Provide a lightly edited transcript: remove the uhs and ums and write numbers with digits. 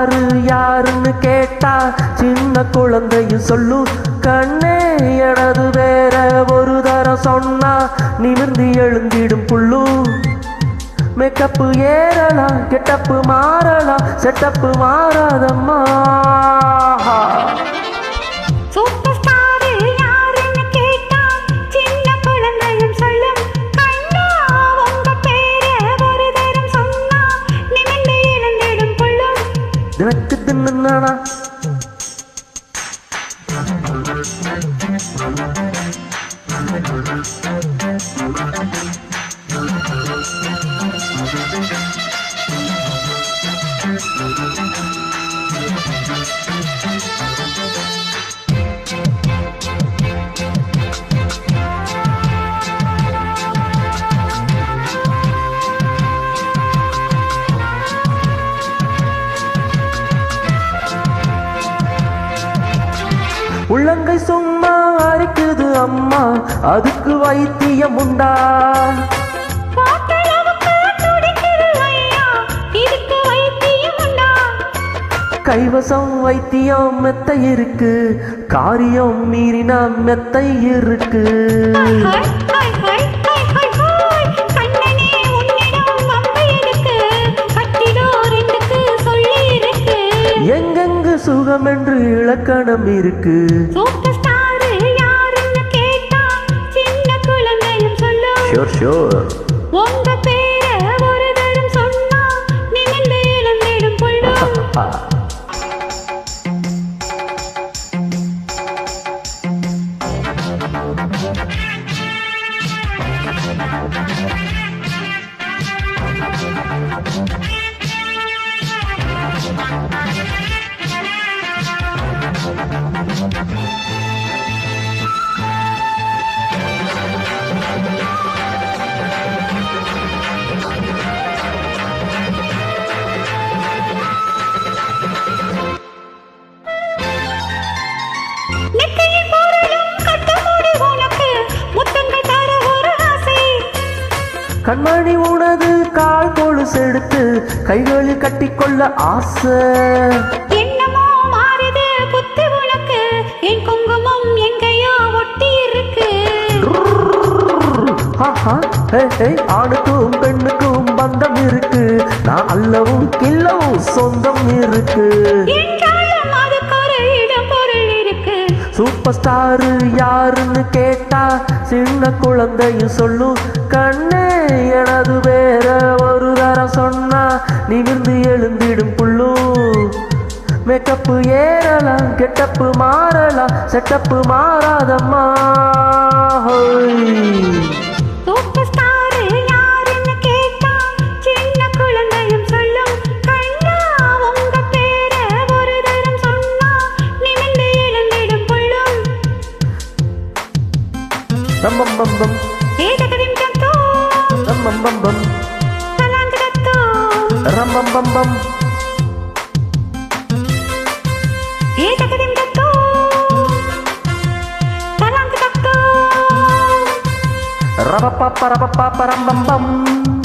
star யாருன்னு கேட்டா சின்ன குழந்தையும் சொல்லும் கண்ணே எனது வேற ஒரு தரம் சொன்னா நிமிர்ந்து எழுந்திடும் புல்லும் மேக்கப்பு ஏறலாம் கெட்டப்பு மாறலாம் செட்டப்பு மாறாதம்மா எனக்கு தின்னுனா உள்ளங்கை சும்மா அரிக்குது அம்மா அதுக்கு வைத்தியம் உண்டா கைவசம் வைத்தியம் மெத்தை இருக்கு காரியம் மீறினா மெத்தை இருக்கு எங்கெங்கு சுகம் என்று இலக்கணம் இருக்கு ஷோர் ஷோர் உங்க பேரை ஒரு தரம் சொன்னா நிமிர்ந்து இழந்திடும் பொல்லும் கண்மணி உனது கால் கொலுசு எடுத்து கைகளில் கட்டிக்கொள்ள ஆசை என்னமோ மாறுது புத்தி உனக்கு என் குங்குமம் எங்கேயோ ஒட்டி இருக்கு ஆணுக்கும் பெண்ணுக்கும் பந்தம் இருக்கு நான் அல்லவும் கில்லவும் சொந்தம் இருக்கு சூப்பர் ஸ்டாரு யாருன்னு கேட்டா சின்ன குழந்தையும் சொல்லும் கண்ணே எனது வேற ஒரு தரம் சொன்னா நிமிர்ந்து எழுந்திடும் புல்லும் மேக்கப்பு ஏறலாம் கெட்டப்பு மாறலாம் setup மாறாதம்மா bum bum bum bum bum bum bum bum ram bum bum bum rabapapa rabapapa ram bum bum